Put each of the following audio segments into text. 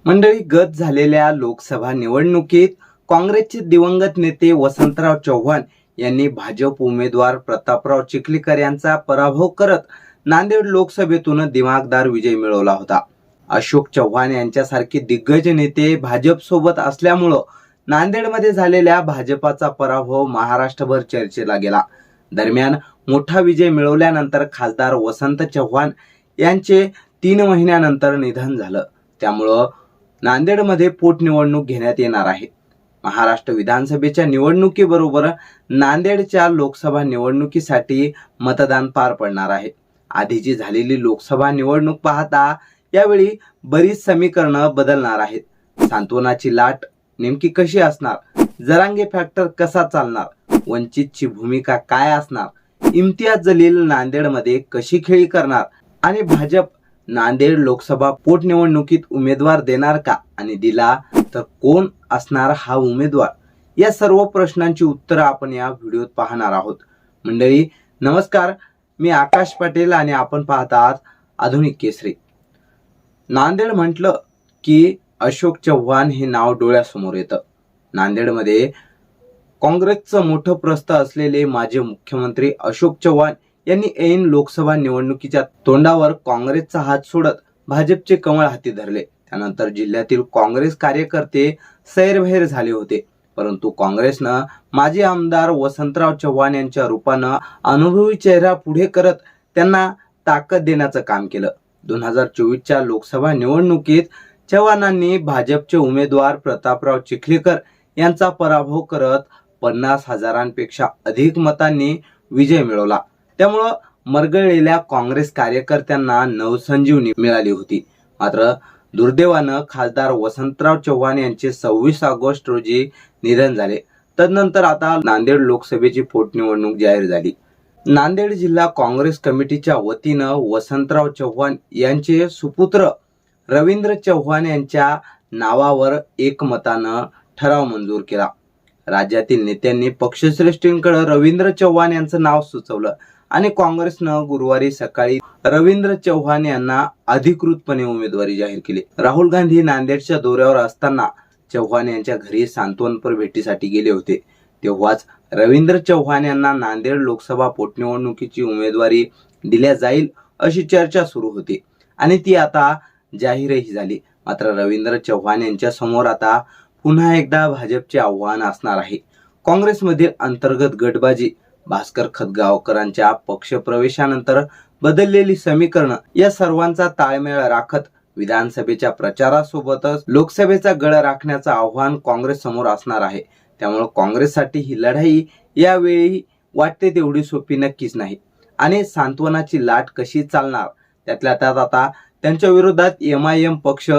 मंडळी, गत झालेल्या लोकसभा निवडणुकीत काँग्रेसचे दिवंगत नेते वसंतराव चव्हाण यांनी भाजप उमेदवार प्रतापराव चिखलीकर यांचा पराभव करत नांदेड लोकसभेतून दिमागदार विजय मिळवला होता. अशोक चव्हाण यांच्यासारखे दिग्गज नेते भाजप सोबत असल्यामुळं नांदेडमध्ये झालेल्या भाजपाचा पराभव महाराष्ट्रभर चर्चेला गेला. दरम्यान मोठा विजय मिळवल्यानंतर खासदार वसंत चव्हाण यांचे 3 महिन्यानंतर निधन झालं. त्यामुळं नांदेडमध्ये पोटनिवडणूक घेण्यात येणार आहे. महाराष्ट्र विधानसभेच्या निवडणुकीबरोबर नांदेडच्या लोकसभा निवडणुकीसाठी मतदान पार पडणार आहे. आधीची झालेली लोकसभा निवडणूक पाहता यावेळी बरीच समीकरणं बदलणार आहेत. सांत्वनाची लाट नेमकी कशी असणार, जरांगे फॅक्टर कसा चालणार, वंचितची भूमिका काय असणार, इम्तियाज जलील नांदेडमध्ये कशी खेळी करणार आणि भाजप नांदेड लोकसभा पोटनिवडणुकीत उमेदवार देणार का, आणि दिला तर कोण असणार हा उमेदवार, या सर्व प्रश्नांची उत्तरं आपण या व्हिडिओत पाहणार आहोत. मंडळी नमस्कार, मी आकाश पटेल आणि आपण पाहत आहात आधुनिक केसरी. नांदेड म्हटलं की अशोक चव्हाण हे नाव डोळ्यासमोर येतं. नांदेडमध्ये काँग्रेसचं मोठं प्रस्थ असलेले माजी मुख्यमंत्री अशोक चव्हाण यांनी ऐन लोकसभा निवडणुकीच्या तोंडावर काँग्रेसचा हात सोडत भाजपचे कमळ हाती धरले. त्यानंतर जिल्ह्यातील काँग्रेस कार्यकर्ते सैरभैर झाले होते. परंतु काँग्रेसनं माजी आमदार वसंतराव चव्हाण यांच्या रूपानं अनुभवी चेहरा पुढे करत त्यांना ताकद देण्याचं काम केलं. 2024च्या लोकसभा निवडणुकीत चव्हाणांनी भाजपचे उमेदवार प्रतापराव चिखलीकर यांचा पराभव करत 50,000पेक्षा अधिक मतांनी विजय मिळवला. त्यामुळं मरगळलेल्या काँग्रेस कार्यकर्त्यांना नवसंजीवनी मिळाली होती. मात्र दुर्दैवानं खासदार वसंतराव चव्हाण यांचे 26 ऑगस्ट रोजी निधन झाले. तदनंतर आता नांदेड लोकसभेची पोटनिवडणूक जाहीर झाली. नांदेड जिल्हा काँग्रेस कमिटीच्या वतीनं वसंतराव चव्हाण यांचे सुपुत्र रवींद्र चव्हाण यांच्या नावावर एकमतानं ठराव मंजूर केला. राज्यातील नेत्यांनी पक्षश्रेष्ठींकडे रवींद्र चव्हाण यांचं नाव सुचवलं आणि काँग्रेसनं गुरुवारी सकाळी रवींद्र चव्हाण यांना अधिकृतपणे उमेदवारी जाहीर केली. राहुल गांधी नांदेडच्या दौऱ्यावर असताना चव्हाण यांच्या घरी सांत्वनपर भेटीसाठी गेले होते. तेव्हाच रवींद्र चव्हाण यांना नांदेड लोकसभा पोटनिवडणुकीची उमेदवारी दिल्या जाईल अशी चर्चा सुरू होती आणि ती आता जाहीरही झाली. मात्र रवींद्र चव्हाण यांच्या समोर आता पुन्हा एकदा भाजपचे आव्हान असणार आहे. काँग्रेसमधील अंतर्गत गटबाजी, भास्कर खतगावकरांच्या पक्षप्रवेशानंतर बदललेली समीकरणं या सर्वांचा ताळमेळ राखत विधानसभेच्या प्रचारासोबतच लोकसभेचा गड राखण्याचं आव्हान काँग्रेस समोर असणार आहे. त्यामुळे काँग्रेससाठी ही लढाई यावेळी वाटते तेवढी सोपी नक्कीच नाही. आणि सांत्वनाची लाट कशी चालणार, त्यातल्या त्यात आता त्यांच्या विरोधात MIM पक्ष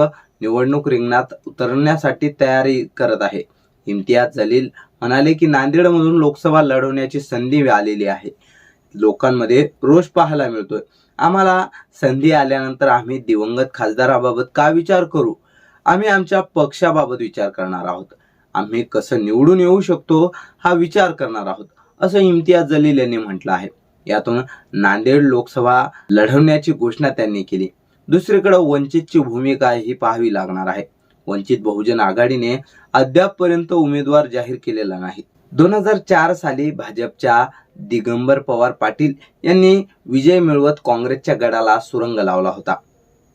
निवडणूक रिंगणात उतरण्यासाठी तयारी करत आहे. इम्तियाज जलील म्हणाले की नांदेडमधून लोकसभा लढवण्याची संधी आलेली आहे. लोकांमध्ये रोष पाहायला मिळतोय. आम्हाला संधी आल्यानंतर आम्ही दिवंगत खासदाराबाबत का विचार करू, आम्ही आमच्या पक्षाबाबत विचार करणार आहोत. आम्ही कसं निवडून येऊ शकतो हा विचार करणार आहोत, असं इम्तियाज जलील यांनी म्हटलं आहे. यातून नांदेड लोकसभा लढवण्याची घोषणा त्यांनी केली. दुसरीकडे वंचितची भूमिका ही पाहावी लागणार आहे. वंचित बहुजन आघाडीने अद्यापपर्यंत उमेदवार जाहीर केलेला नाही. 2004 साली भाजपच्या दिगंबर पवार पाटील यांनी विजय मिळवत काँग्रेसच्या गडाला सुरंग लावला होता.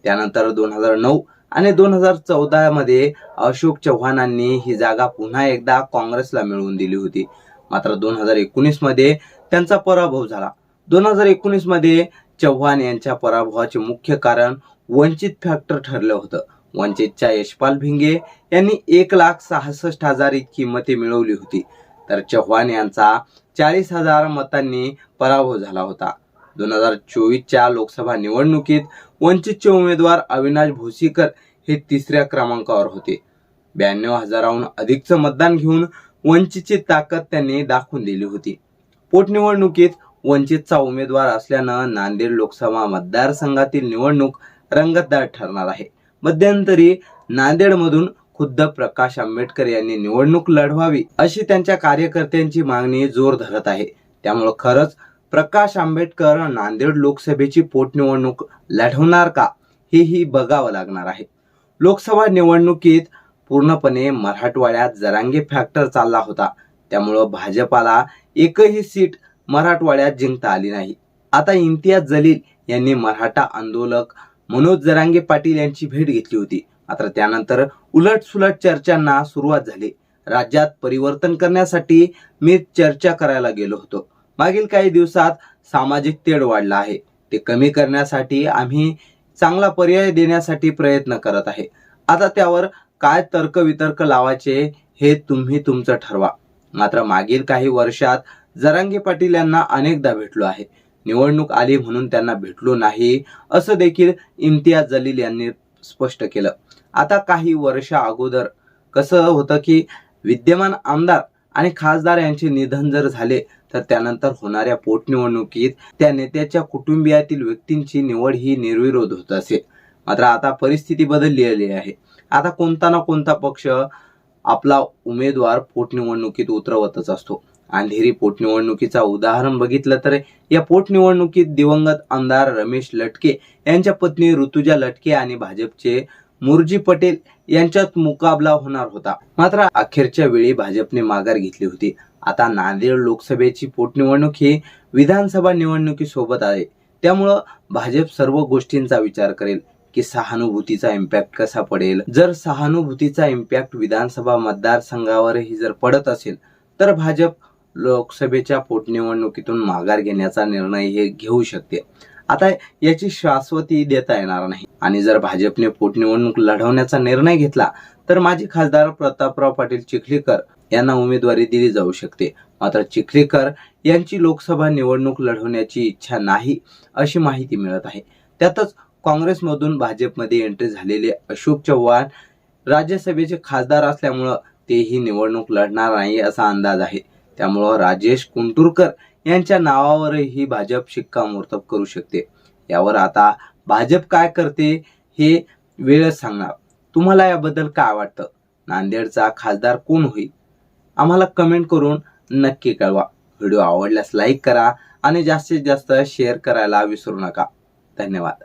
त्यानंतर 2009 आणि 2014 मध्ये अशोक चव्हाणांनी ही जागा पुन्हा एकदा काँग्रेसला मिळवून दिली होती. मात्र 2019 मध्ये त्यांचा पराभव झाला. 2019 मध्ये चव्हाण यांच्या पराभवाचे मुख्य कारण वंचित फॅक्टर ठरलं होतं. वंचितच्या यशपाल भिंगे यांनी 1,66,000 इतकी मते मिळवली होती, तर चव्हाण यांचा 40,000 मतांनी पराभव झाला होता. 2024च्या लोकसभा निवडणुकीत वंचितचे उमेदवार अविनाश भोसीकर हे 3ऱ्या क्रमांकावर होते. 92,000हून अधिकचं मतदान घेऊन वंचितची ताकद त्यांनी दाखवून दिली होती. पोटनिवडणुकीत वंचितचा उमेदवार असल्यानं नांदेड लोकसभा मतदारसंघातील निवडणूक रंगतदार ठरणार आहे. मध्यंतरी नांदेडमधून खुद्द प्रकाश आंबेडकर यांनी निवडणूक लढवावी अशी त्यांच्या कार्यकर्त्यांची मागणी जोर धरत आहे. त्यामुळे खरंच प्रकाश आंबेडकर नांदेड लोकसभेची पोटनिवडणूक लढवणार का हेही बघावं लागणार आहे. लोकसभा निवडणुकीत पूर्णपणे मराठवाड्यात जरांगे फॅक्टर चालला होता. त्यामुळं भाजपाला एकही सीट मराठवाड्यात जिंकता आली नाही. आता इम्तियाज जलील यांनी मराठा आंदोलक मनोज जरांगे पाटील यांची भेट घेतली होती. मात्र त्यानंतर उलटसुलट चर्चांना सुरुवात झाली. राज्यात परिवर्तन करण्यासाठी मी चर्चा करायला गेलो होतो. मागील काही दिवसात सामाजिक तेढ वाढला आहे. ते कमी करण्यासाठी आम्ही चांगला पर्याय देण्यासाठी प्रयत्न करत आहे. आता त्यावर काय तर्कवितर्क लावायचे हे तुम्ही तुमचं ठरवा. मात्र मागील काही वर्षात जरांगे पाटील यांना अनेकदा भेटलो आहे. निवडणूक आली म्हणून त्यांना भेटलो नाही असं देखील इम्तियाज जलील यांनी स्पष्ट केलं. आता काही वर्षा अगोदर कसं होतं की विद्यमान आमदार आणि खासदार यांचे निधन जर झाले तर त्यानंतर होणाऱ्या पोटनिवडणुकीत त्या नेत्याच्या कुटुंबियातील व्यक्तींची निवड ही निर्विरोध होत असे. मात्र आता परिस्थिती बदललेली आहे. आता कोणता ना कोणता पक्ष आपला उमेदवार पोटनिवडणुकीत उतरवतच असतो. अंधेरी पोटनिवडणुकीचा उदाहरण बघितलं तर या पोटनिवडणुकीत दिवंगत आमदार रमेश लटके यांच्या पत्नी ऋतुजा लटके आणि भाजपचे मुरजी पटेल यांच्यात मुकाबला होणार होता. मात्र अखेरच्या वेळी भाजपने माघार घेतली होती. आता नांदेड लोकसभेची पोटनिवडणूक ही विधानसभा निवडणुकीसोबत आहे. त्यामुळं भाजप सर्व गोष्टींचा विचार करेल की सहानुभूतीचा इम्पॅक्ट कसा पडेल. जर सहानुभूतीचा इम्पॅक्ट विधानसभा मतदारसंघावरही जर पडत असेल तर भाजप लोकसभेच्या पोटनिवडणुकीतून माघार घेण्याचा निर्णय हे घेऊ शकते. आता याची शाश्वती देता येणार नाही. आणि जर भाजपने पोटनिवडणूक लढवण्याचा निर्णय घेतला तर माजी खासदार प्रतापराव पाटील चिखलीकर यांना उमेदवारी दिली जाऊ शकते. मात्र चिखलीकर यांची लोकसभा निवडणूक लढवण्याची इच्छा नाही अशी माहिती मिळत आहे. त्यातच काँग्रेसमधून भाजपमध्ये एंट्री झालेले अशोक चव्हाण राज्यसभेचे खासदार असल्यामुळं तेही निवडणूक लढणार नाही असा अंदाज आहे. त्यामुळं राजेश कुंटुरकर यांच्या नावावरही भाजप शिक्कामोर्तब करू शकते. यावर आता भाजप काय करते हे वेळच सांगणार. तुम्हाला याबद्दल काय वाटतं? नांदेडचा खासदार कोण होईल? आम्हाला कमेंट करून नक्की कळवा. व्हिडिओ आवडल्यास लाईक करा आणि जास्तीत जास्त शेअर करायला विसरू नका. धन्यवाद.